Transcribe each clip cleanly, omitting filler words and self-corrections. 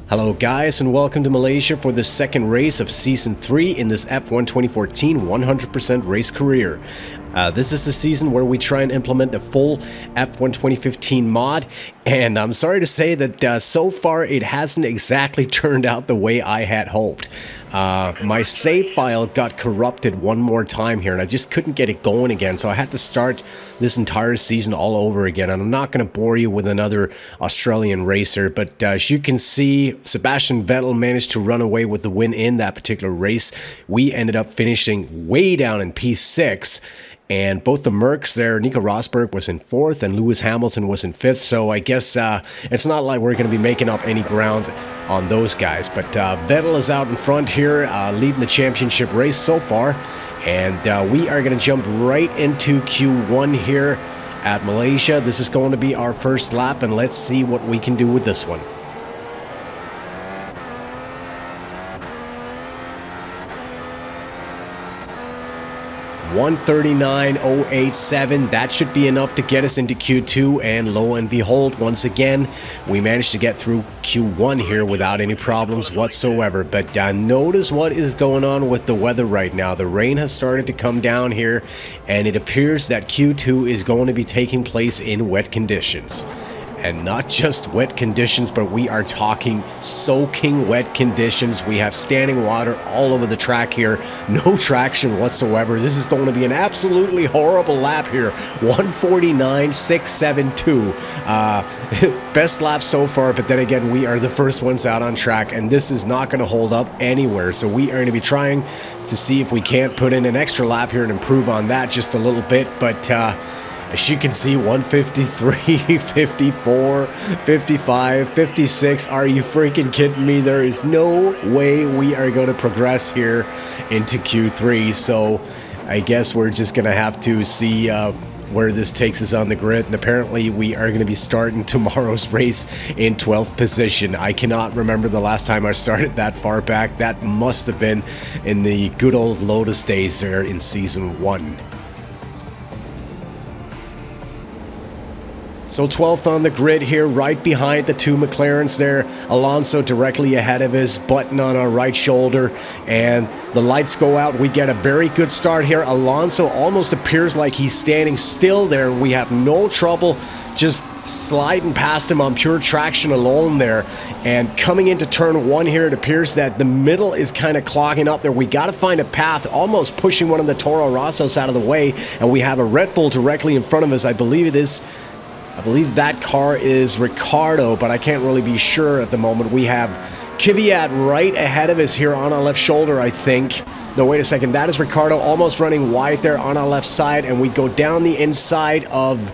Hello guys, and welcome to Malaysia for the second race of Season 3 in this F1 2014 100% race career. This is the season where we try and implement a full F1 2015 mod, and I'm sorry to say that so far it hasn't exactly turned out the way I had hoped. My save file got corrupted one more time here, and I just couldn't get it going again, so I had to start this entire season all over again. And I'm not going to bore you with another Australian racer, but as you can see, Sebastian Vettel managed to run away with the win in that particular race. We ended up finishing way down in P6. And both the Mercs there, Nico Rosberg was in 4th and Lewis Hamilton was in 5th. So I guess it's not like we're going to be making up any ground on those guys. But Vettel is out in front here, leading the championship race so far. And we are going to jump right into Q1 here at Malaysia. This is going to be our first lap, and let's see what we can do with this one. 139.087, that should be enough to get us into Q2, and lo and behold, once again, we managed to get through Q1 here without any problems whatsoever. But notice what is going on with the weather right now. The rain has started to come down here, and it appears that Q2 is going to be taking place in wet conditions. And not just wet conditions, but we are talking soaking wet conditions. We have standing water all over the track here. No traction whatsoever. This is going to be an absolutely horrible lap here. 149.672. Best lap so far, but then again, we are the first ones out on track, and this is not going to hold up anywhere. So we are going to be trying to see if we can't put in an extra lap here and improve on that just a little bit. But as you can see, 153, 54, 55, 56. Are you freaking kidding me? There is no way we are going to progress here into Q3. So I guess we're just going to have to see where this takes us on the grid. And apparently we are going to be starting tomorrow's race in 12th position. I cannot remember the last time I started that far back. That must have been in the good old Lotus days there in Season 1. So 12th on the grid here, right behind the two McLarens there. Alonso directly ahead of us, Button on our right shoulder, and the lights go out. We get a very good start here. Alonso almost appears like he's standing still there. We have no trouble just sliding past him on pure traction alone there. And coming into turn 1 here, it appears that the middle is kind of clogging up there. We got to find a path, almost pushing one of the Toro Rossos out of the way, and we have a Red Bull directly in front of us. I believe that car is Ricardo, but I can't really be sure at the moment. We have Kvyat right ahead of us here on our left shoulder, I think. No, wait a second. That is Ricardo almost running wide there on our left side, and we go down the inside of,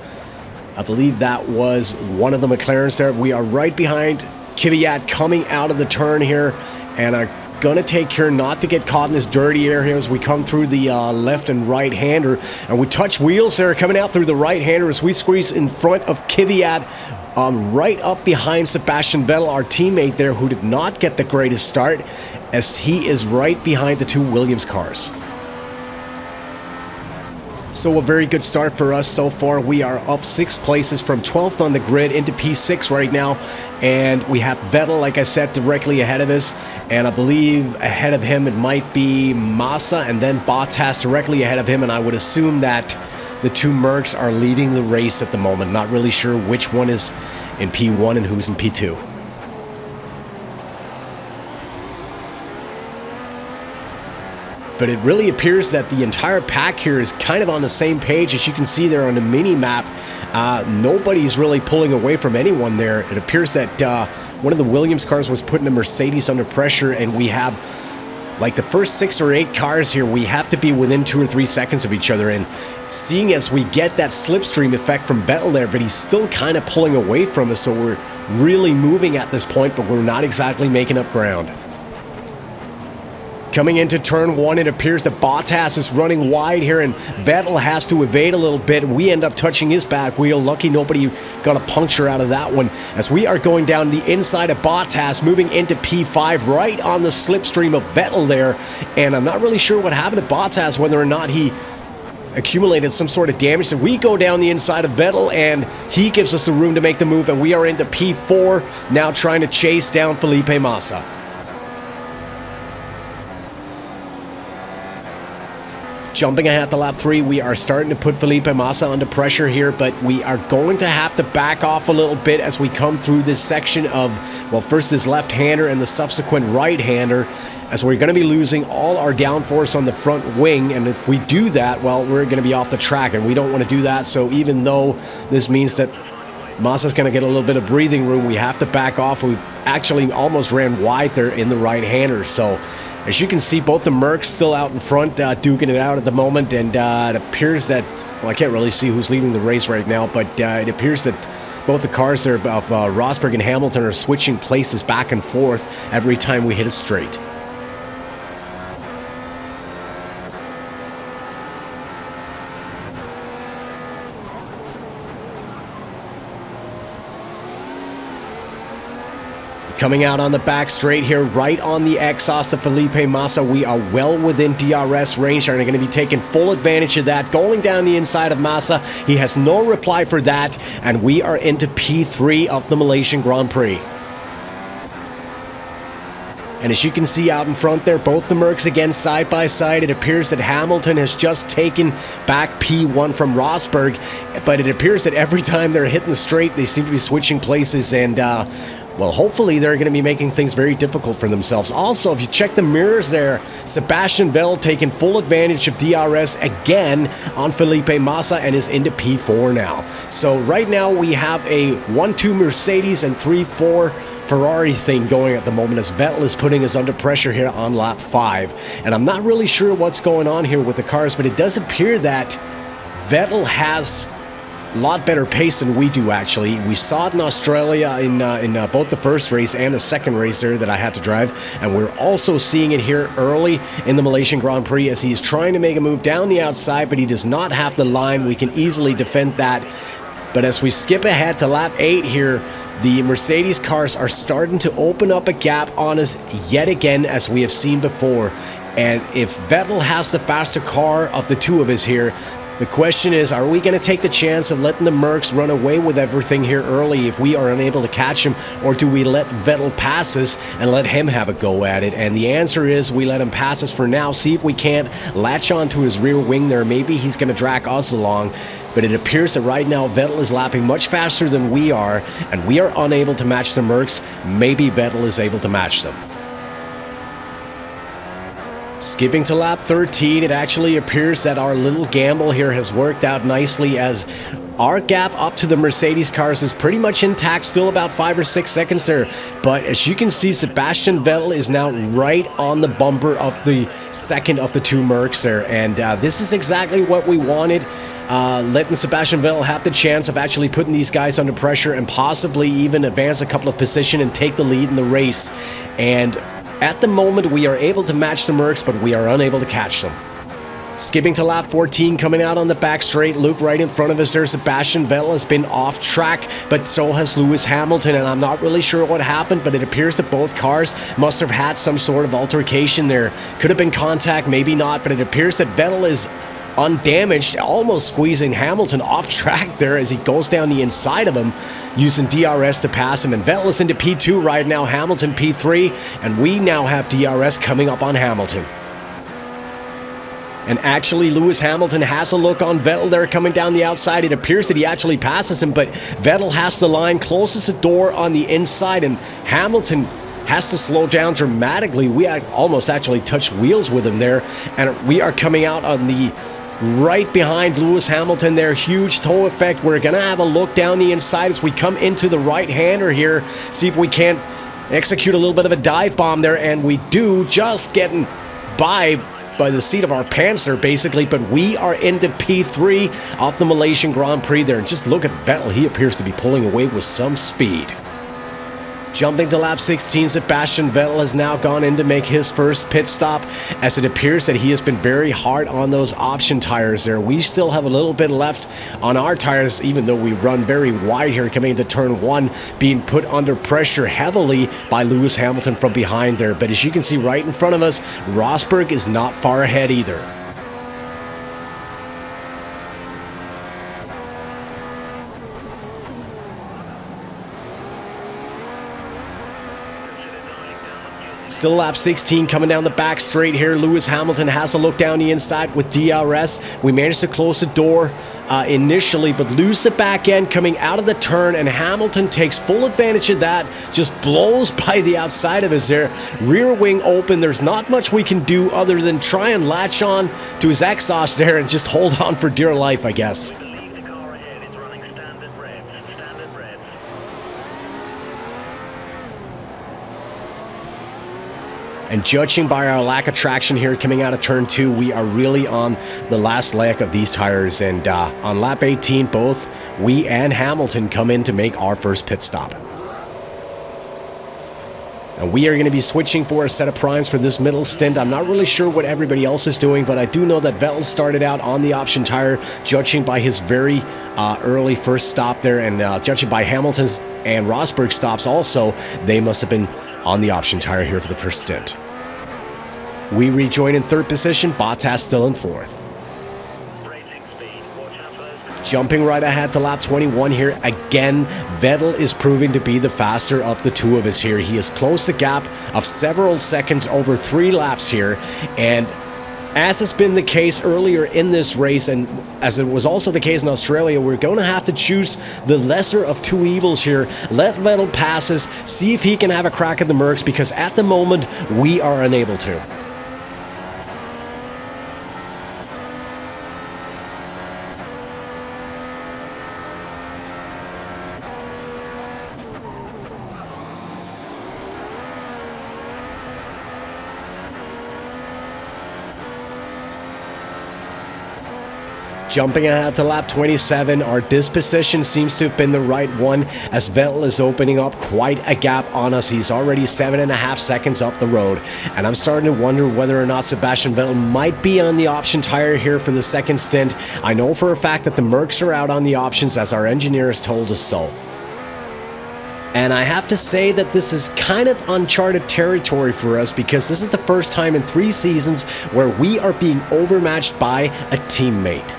I believe that was one of the McLarens there. We are right behind Kvyat coming out of the turn here, and are gonna take care not to get caught in this dirty air here as we come through the left and right hander, and we touch wheels there coming out through the right hander as we squeeze in front of Kvyat, right up behind Sebastian Vettel, our teammate there, who did not get the greatest start, as he is right behind the two Williams cars. So a very good start for us so far. We are up 6 places from 12th on the grid into P6 right now. And we have Vettel, like I said, directly ahead of us. And I believe ahead of him it might be Massa, and then Bottas directly ahead of him. And I would assume that the two Mercs are leading the race at the moment. Not really sure which one is in P1 and who's in P2. But it really appears that the entire pack here is kind of on the same page. As you can see there on the mini-map, nobody's really pulling away from anyone there. It appears that one of the Williams cars was putting a Mercedes under pressure, and we have, like, the first 6 or 8 cars here, we have to be within 2 or 3 seconds of each other. And seeing as we get that slipstream effect from Vettel there, but he's still kind of pulling away from us, so we're really moving at this point, but we're not exactly making up ground. Coming into turn 1, it appears that Bottas is running wide here, and Vettel has to evade a little bit. We end up touching his back wheel. Lucky nobody got a puncture out of that one, as we are going down the inside of Bottas, moving into P5, right on the slipstream of Vettel there. And I'm not really sure what happened to Bottas, whether or not he accumulated some sort of damage. So we go down the inside of Vettel, and he gives us the room to make the move, and we are into P4, now trying to chase down Felipe Massa. Jumping ahead to lap 3, we are starting to put Felipe Massa under pressure here, but we are going to have to back off a little bit as we come through this section of, well, first this left-hander and the subsequent right-hander, as we're going to be losing all our downforce on the front wing, and if we do that, well, we're going to be off the track, and we don't want to do that. So even though this means that Massa's going to get a little bit of breathing room, we have to back off. We actually almost ran wide there in the right-hander, so as you can see, both the Mercs still out in front, duking it out at the moment, and it appears that, well, I can't really see who's leading the race right now, but it appears that both the cars there of Rosberg and Hamilton are switching places back and forth every time we hit a straight. Coming out on the back straight here, right on the exhaust of Felipe Massa, we are well within DRS range, and are going to be taking full advantage of that. Going down the inside of Massa, he has no reply for that, and we are into P3 of the Malaysian Grand Prix. And as you can see out in front there, both the Mercs again side by side. It appears that Hamilton has just taken back P1 from Rosberg, but it appears that every time they're hitting the straight, they seem to be switching places, and well, hopefully they're going to be making things very difficult for themselves. Also, if you check the mirrors there, Sebastian Vettel taking full advantage of DRS again on Felipe Massa and is into P4 now. So right now we have a 1-2 Mercedes and 3-4 Ferrari thing going at the moment, as Vettel is putting us under pressure here on lap 5. And I'm not really sure what's going on here with the cars, but it does appear that Vettel has a lot better pace than we do, actually. We saw it in Australia in both the first race and the second race there that I had to drive, and we're also seeing it here early in the Malaysian Grand Prix as he's trying to make a move down the outside, but he does not have the line. We can easily defend that. But as we skip ahead to lap 8 here, the Mercedes cars are starting to open up a gap on us yet again, as we have seen before. And if Vettel has the faster car of the two of us here, the question is, are we going to take the chance of letting the Mercs run away with everything here early if we are unable to catch him, or do we let Vettel pass us and let him have a go at it? And the answer is we let him pass us for now, see if we can't latch onto his rear wing there. Maybe he's going to drag us along, but it appears that right now Vettel is lapping much faster than we are, and we are unable to match the Mercs. Maybe Vettel is able to match them. Skipping to lap 13, it actually appears that our little gamble here has worked out nicely, as our gap up to the Mercedes cars is pretty much intact, still about 5 or 6 seconds there. But as you can see, Sebastian Vettel is now right on the bumper of the second of the two Mercs there, and this is exactly what we wanted. Letting Sebastian Vettel have the chance of actually putting these guys under pressure and possibly even advance a couple of positions and take the lead in the race. And at the moment, we are able to match the Mercs, but we are unable to catch them. Skipping to lap 14, coming out on the back straight, Luke right in front of us there. Sebastian Vettel has been off track, but so has Lewis Hamilton, and I'm not really sure what happened, but it appears that both cars must have had some sort of altercation there. Could have been contact, maybe not, but it appears that Vettel is undamaged, almost squeezing Hamilton off track there as he goes down the inside of him, using DRS to pass him. And Vettel is into P2 right now, Hamilton P3, and we now have DRS coming up on Hamilton. And actually, Lewis Hamilton has a look on Vettel there coming down the outside. It appears that he actually passes him, but Vettel has the line, closes the door on the inside, and Hamilton has to slow down dramatically. We almost actually touched wheels with him there, and we are coming out on the right behind Lewis Hamilton there. Huge toe effect. We're going to have a look down the inside as we come into the right-hander here, see if we can't execute a little bit of a dive bomb there, and we do, just getting by the seat of our pants there, basically, but we are into P3 off the Malaysian Grand Prix there, and just look at Vettel. He appears to be pulling away with some speed. Jumping to lap 16, Sebastian Vettel has now gone in to make his first pit stop, as it appears that he has been very hard on those option tires there. We still have a little bit left on our tires, even though we run very wide here coming into turn 1, being put under pressure heavily by Lewis Hamilton from behind there. But as you can see right in front of us, Rosberg is not far ahead either. Still lap 16 coming down the back straight here. Lewis Hamilton has a look down the inside with DRS. We managed to close the door initially, but lose the back end coming out of the turn, and Hamilton takes full advantage of that. Just blows by the outside of us there. Rear wing open. There's not much we can do other than try and latch on to his exhaust there and just hold on for dear life, I guess. And judging by our lack of traction here coming out of turn 2, we are really on the last leg of these tires. And on lap 18, both we and Hamilton come in to make our first pit stop. And we are going to be switching for a set of primes for this middle stint. I'm not really sure what everybody else is doing, but I do know that Vettel started out on the option tire, judging by his very early first stop there. And judging by Hamilton's and Rosberg's stops also, they must have been on the option tire here for the first stint. We rejoin in third position, Bottas still in fourth. Jumping right ahead to lap 21 here, again, Vettel is proving to be the faster of the two of us here. He has closed the gap of several seconds over 3 laps here, and as has been the case earlier in this race, and as it was also the case in Australia, we're going to have to choose the lesser of two evils here. Let Vettel pass us, see if he can have a crack at the Mercs, because at the moment, we are unable to. Jumping ahead to lap 27, our disposition seems to have been the right one as Vettel is opening up quite a gap on us. He's already 7.5 seconds up the road, and I'm starting to wonder whether or not Sebastian Vettel might be on the option tire here for the second stint. I know for a fact that the Mercs are out on the options, as our engineer has told us so. And I have to say that this is kind of uncharted territory for us, because this is the first time in 3 seasons where we are being overmatched by a teammate.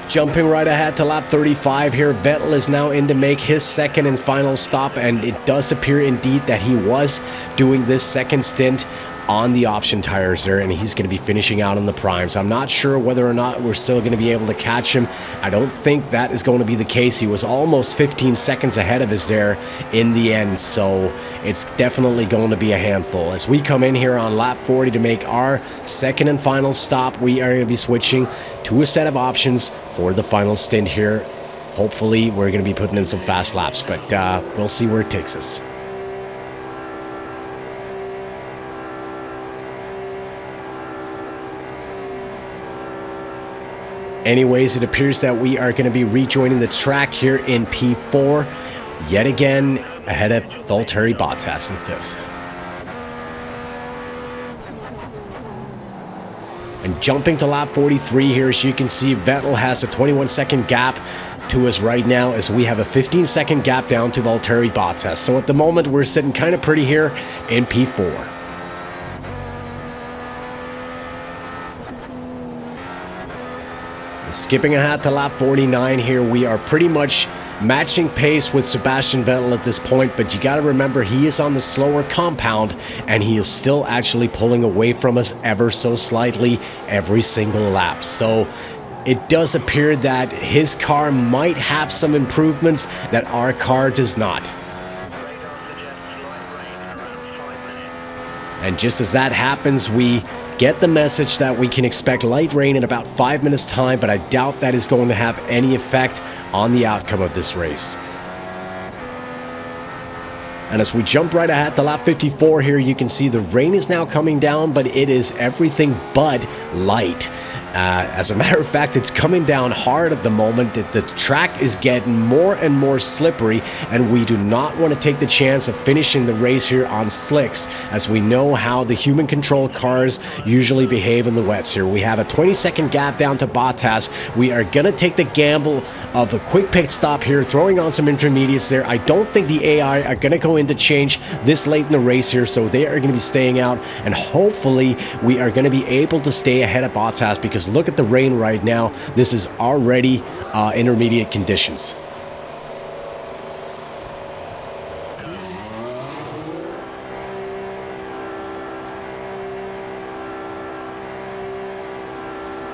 Jumping right ahead to lap 35 here, Vettel is now in to make his second and final stop, and it does appear indeed that he was doing this second stint on the option tires there, and he's going to be finishing out on the primes. I'm not sure whether or not we're still going to be able to catch him. I don't think that is going to be the case. He was almost 15 seconds ahead of us there in the end, so it's definitely going to be a handful. As we come in here on lap 40 to make our second and final stop, we are going to be switching to a set of options for the final stint here. Hopefully we're going to be putting in some fast laps, but we'll see where it takes us. Anyways, it appears that we are going to be rejoining the track here in P4, yet again ahead of Valtteri Bottas in 5th. And jumping to lap 43 here, as you can see, Vettel has a 21-second gap to us right now, as we have a 15-second gap down to Valtteri Bottas. So at the moment, we're sitting kind of pretty here in P4. Skipping ahead to lap 49 here, we are pretty much matching pace with Sebastian Vettel at this point, but you got to remember he is on the slower compound, and he is still actually pulling away from us ever so slightly every single lap. So it does appear that his car might have some improvements that our car does not. And just as that happens, we get the message that we can expect light rain in about 5 minutes time, but I doubt that is going to have any effect on the outcome of this race. And as we jump right ahead to lap 54 here, you can see the rain is now coming down, but it is everything but light. As a matter of fact, it's coming down hard at the moment. The track is getting more and more slippery, and we do not want to take the chance of finishing the race here on slicks, as we know how the human control cars usually behave in the wets here. We have a 20-second gap down to Bottas. We are going to take the gamble of a quick pit stop here, throwing on some intermediates there. I don't think the AI are going to go in to change this late in the race here, so they are going to be staying out, and hopefully we are going to be able to stay ahead of Bottas, because look at the rain right now. This is already intermediate conditions.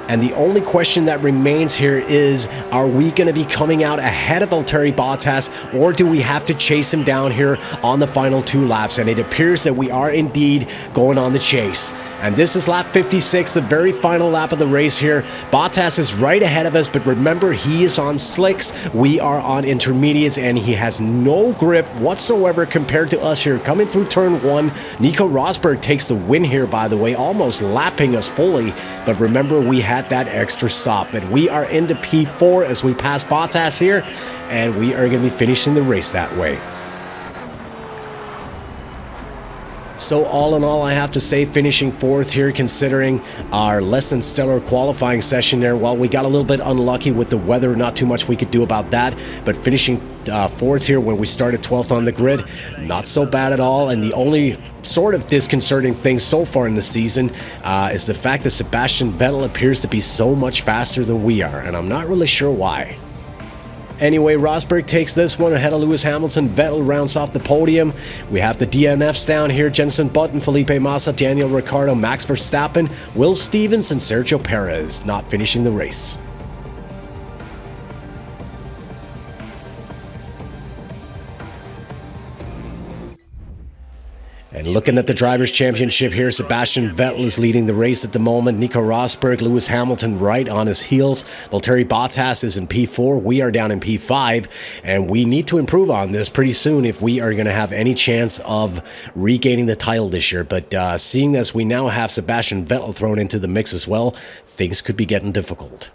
And the only question that remains here is, are we going to be coming out ahead of Valtteri Bottas, or do we have to chase him down here on the final 2 laps? And it appears that we are indeed going on the chase. And this is lap 56, the very final lap of the race here. Bottas is right ahead of us, but remember, he is on slicks. We are on intermediates, and he has no grip whatsoever compared to us here. Coming through turn 1, Nico Rosberg takes the win here, by the way, almost lapping us fully. But remember, we had that extra stop, and we are into P4 as we pass Bottas here, and we are going to be finishing the race that way. So all in all, I have to say, finishing 4th here, considering our less than stellar qualifying session there. Well, we got a little bit unlucky with the weather, not too much we could do about that, but finishing 4th here when we started 12th on the grid, not so bad at all. And the only sort of disconcerting thing so far in the season is the fact that Sebastian Vettel appears to be so much faster than we are, and I'm not really sure why. Anyway, Rosberg takes this one ahead of Lewis Hamilton. Vettel rounds off the podium. We have the DNFs down here: Jenson Button, Felipe Massa, Daniel Ricciardo, Max Verstappen, Will Stevens, and Sergio Perez not finishing the race. And looking at the Drivers' Championship here, Sebastian Vettel is leading the race at the moment. Nico Rosberg, Lewis Hamilton right on his heels. Valtteri Bottas is in P4. We are down in P5, and we need to improve on this pretty soon if we are going to have any chance of regaining the title this year. But seeing as we now have Sebastian Vettel thrown into the mix as well, things could be getting difficult.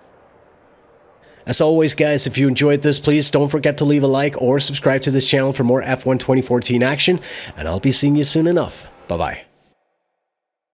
As always, guys, if you enjoyed this, please don't forget to leave a like or subscribe to this channel for more F1 2014 action, and I'll be seeing you soon enough. Bye-bye.